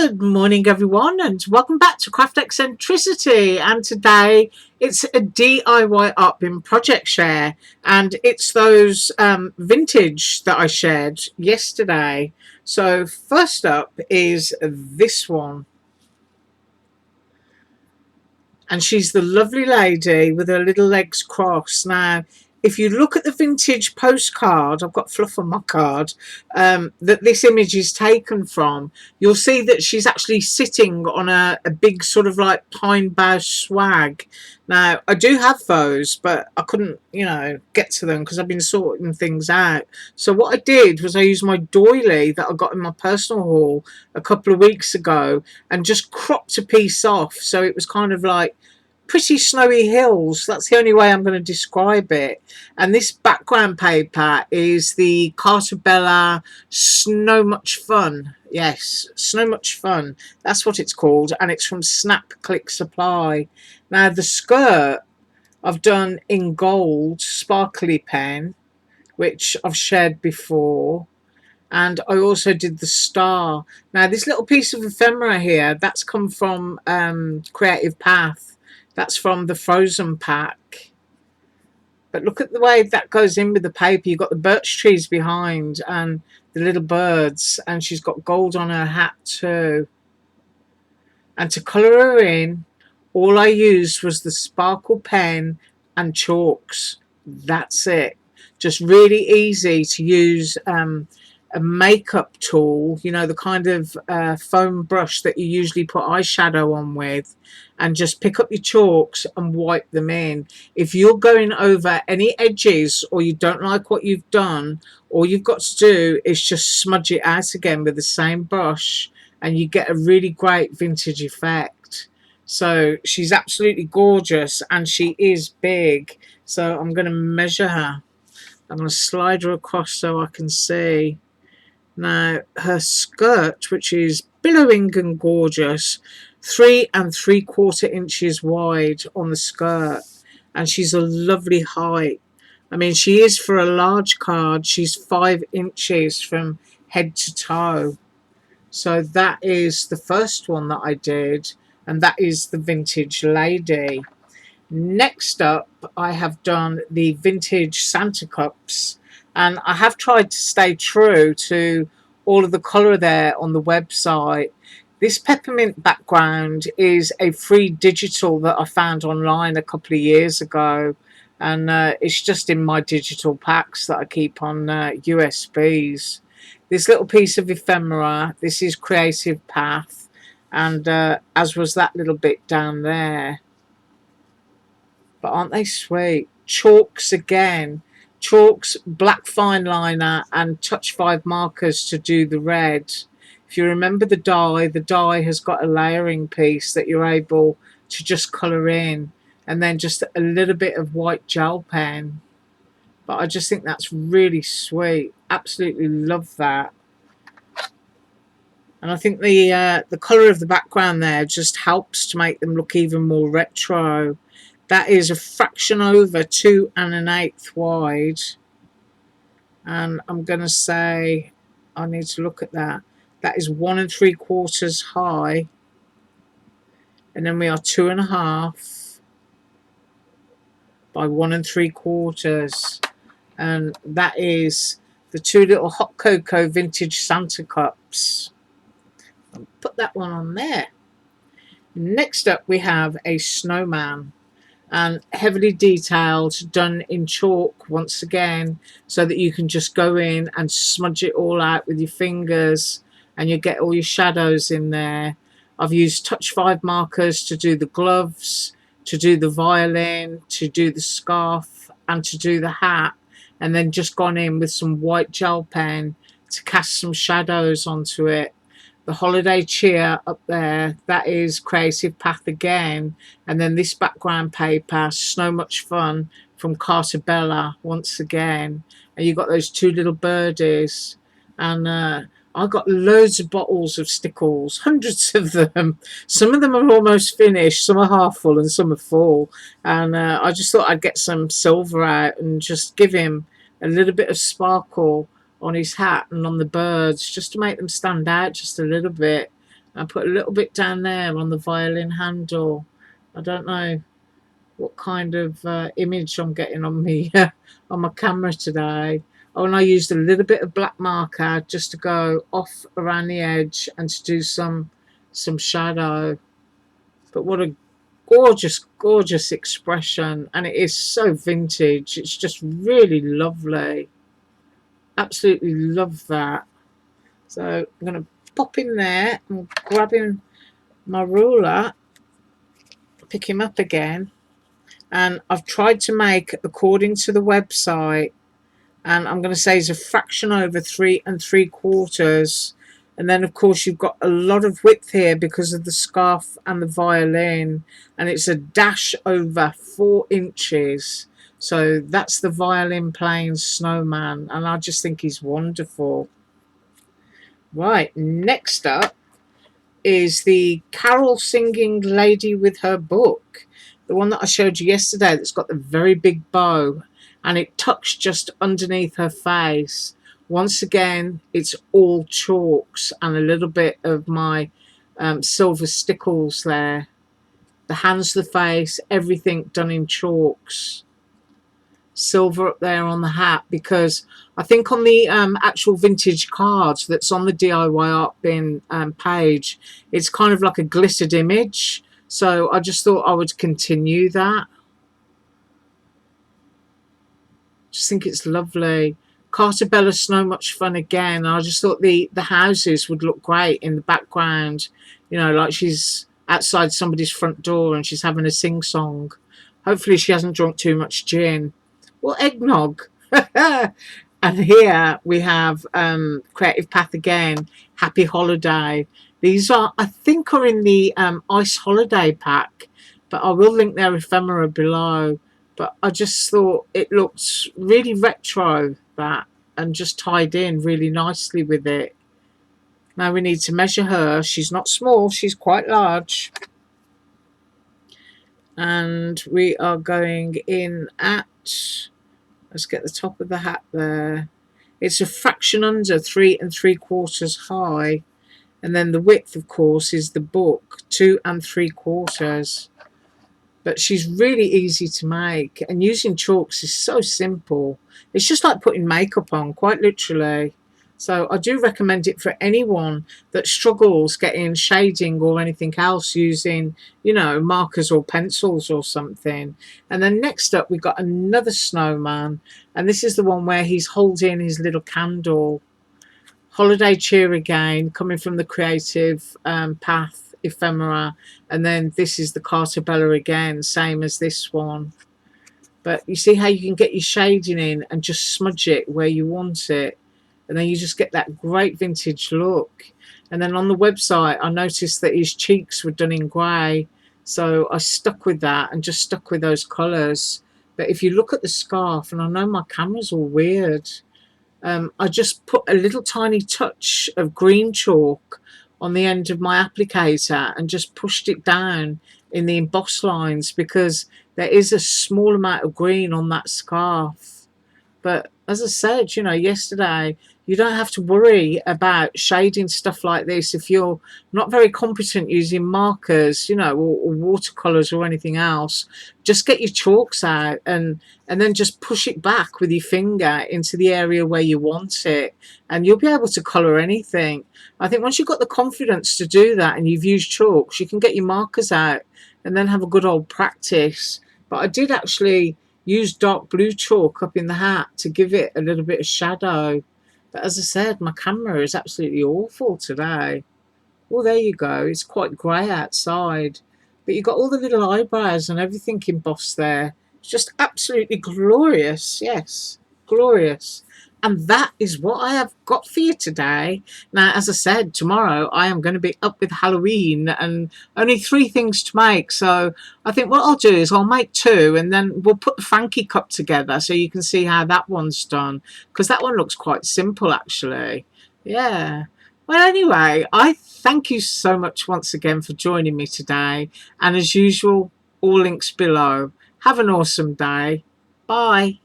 Good morning everyone, and welcome back to Craft Eccentricity. And today it's a DIY art bin project share, and it's those vintage that I shared yesterday. So first up is this one, and she's the lovely lady with her little legs crossed. Now, if you look at the vintage postcard, I've got fluff on my card, that this image is taken from, you'll see that she's actually sitting on a big sort of like pine bough swag. Now, I do have those, but I couldn't, get to them because I've been sorting things out. So what I did was I used my doily that I got in my personal haul a couple of weeks ago and just cropped a piece off. So it was kind of like pretty snowy hills. That's the only way I'm going to describe it. And this background paper is the Cartabella Snow Much Fun. Yes, Snow Much Fun. That's what it's called. And it's from Snap Click Supply. Now the skirt I've done in gold sparkly pen, which I've shared before. And I also did the star. Now this little piece of ephemera here, that's come from Creative Path. That's from the Frozen pack. But look at the way that goes in with the paper. You've got the birch trees behind and the little birds. And she's got gold on her hat too. And to colour her in, all I used was the sparkle pen and chalks. That's it. Just really easy to use a makeup tool, the kind of foam brush that you usually put eyeshadow on with, and just pick up your chalks and wipe them in. If you're going over any edges or you don't like what you've done, all you've got to do is just smudge it out again with the same brush and you get a really great vintage effect. So she's absolutely gorgeous and she is big. So I'm going to measure her. I'm going to slide her across so I can see. Now her skirt, which is billowing and gorgeous, 3 3/4 inches wide on the skirt, and she's a lovely height. I mean, she is, for a large card, she's 5 inches from head to toe. So that is the first one that I did, and that is the vintage lady. Next up, I have done the vintage Santa cups, and I have tried to stay true to all of the colour there on the website. This peppermint background is a free digital that I found online a couple of years ago, and it's just in my digital packs that I keep on USBs. This little piece of ephemera, this is Creative Path, and as was that little bit down there. But aren't they sweet? Chalks again. Chalks, black fine liner and touch 5 markers to do the red. If you remember the die has got a layering piece that you're able to just colour in, and then just a little bit of white gel pen. But I just think that's really sweet. Absolutely love that. And I think the colour of the background there just helps to make them look even more retro. That is a fraction over 2 1/8 wide. And I'm going to say, I need to look at that. That is 1 3/4 high. And then we are 2 1/2 by 1 3/4. And that is the 2 little hot cocoa vintage Santa cups. I'll put that one on there. Next up we have a snowman, and heavily detailed, done in chalk once again, so that you can just go in and smudge it all out with your fingers and you get all your shadows in there. I've used touch 5 markers to do the gloves, to do the violin, to do the scarf and to do the hat, and then just gone in with some white gel pen to cast some shadows onto it. The holiday cheer up there, that is Creative Path again. And then this background paper, Snow Much Fun, from Cartabella once again. And you've got those 2 little birdies. And I got loads of bottles of stickles, hundreds of them. Some of them are almost finished, some are half full and some are full. And I just thought I'd get some silver out and just give him a little bit of sparkle on his hat and on the birds, just to make them stand out just a little bit. I put a little bit down there on the violin handle. I don't know what kind of image I'm getting on me on my camera today. Oh, and I used a little bit of black marker just to go off around the edge and to do some shadow. But what a gorgeous, gorgeous expression, and it is so vintage. It's just really lovely. Absolutely love that. So I'm going to pop in there and grabbing my ruler, pick him up again, and I've tried to make according to the website, and I'm going to say it's a fraction over 3 3/4, and then of course you've got a lot of width here because of the scarf and the violin, and it's a dash over 4 inches. So that's the violin playing Snowman, and I just think he's wonderful. Right, next up is the carol singing lady with her book, the one that I showed you yesterday that's got the very big bow and it tucks just underneath her face. Once again, it's all chalks and a little bit of my silver stickles there. The hands, the face, everything done in chalks. Silver up there on the hat, because I think on the actual vintage cards that's on the DIYARTBIN page, it's kind of like a glittered image. So I just thought I would continue that. Just think it's lovely. Cartabella Snow Much Fun again. I just thought the houses would look great in the background. You know, like she's outside somebody's front door and she's having a sing-song. Hopefully she hasn't drunk too much gin. Well, eggnog. And here we have Creative Path again, Happy Holiday. These are, I think, are in the Ice Holiday pack, but I will link their ephemera below. But I just thought it looked really retro, that, and just tied in really nicely with it. Now we need to measure her. She's not small, she's quite large. And we are going in at, let's get the top of the hat there. It's a fraction under 3 3/4 high. And then the width, of course, is the book, 2 3/4. But she's really easy to make. And using chalks is so simple. It's just like putting makeup on, quite literally. So I do recommend it for anyone that struggles getting shading or anything else using, you know, markers or pencils or something. And then next up, we've got another snowman. And this is the one where he's holding his little candle. Holiday cheer again, coming from the Creative Path ephemera. And then this is the Cartabella again, same as this one. But you see how you can get your shading in and just smudge it where you want it. And then you just get that great vintage look. And then on the website, I noticed that his cheeks were done in grey. So I stuck with that and just stuck with those colours. But if you look at the scarf, and I know my camera's all weird, I just put a little tiny touch of green chalk on the end of my applicator and just pushed it down in the emboss lines, because there is a small amount of green on that scarf. But as I said, you know, yesterday, you don't have to worry about shading stuff like this if you're not very competent using markers, you know, or watercolors or anything else. Just get your chalks out and then just push it back with your finger into the area where you want it, and you'll be able to color anything. I think once you've got the confidence to do that and you've used chalks, you can get your markers out and then have a good old practice. But I did actually use dark blue chalk up in the hat to give it a little bit of shadow. But as I said, my camera is absolutely awful today. Well, there you go. It's quite grey outside. But you've got all the little eyebrows and everything embossed there. It's just absolutely glorious. Yes, glorious. And that is what I have got for you today. Now, as I said, tomorrow I am going to be up with Halloween and only 3 things to make. So I think what I'll do is I'll make 2 and then we'll put the Frankie cup together so you can see how that one's done. Because that one looks quite simple, actually. Yeah. Well, anyway, I thank you so much once again for joining me today. And as usual, all links below. Have an awesome day. Bye.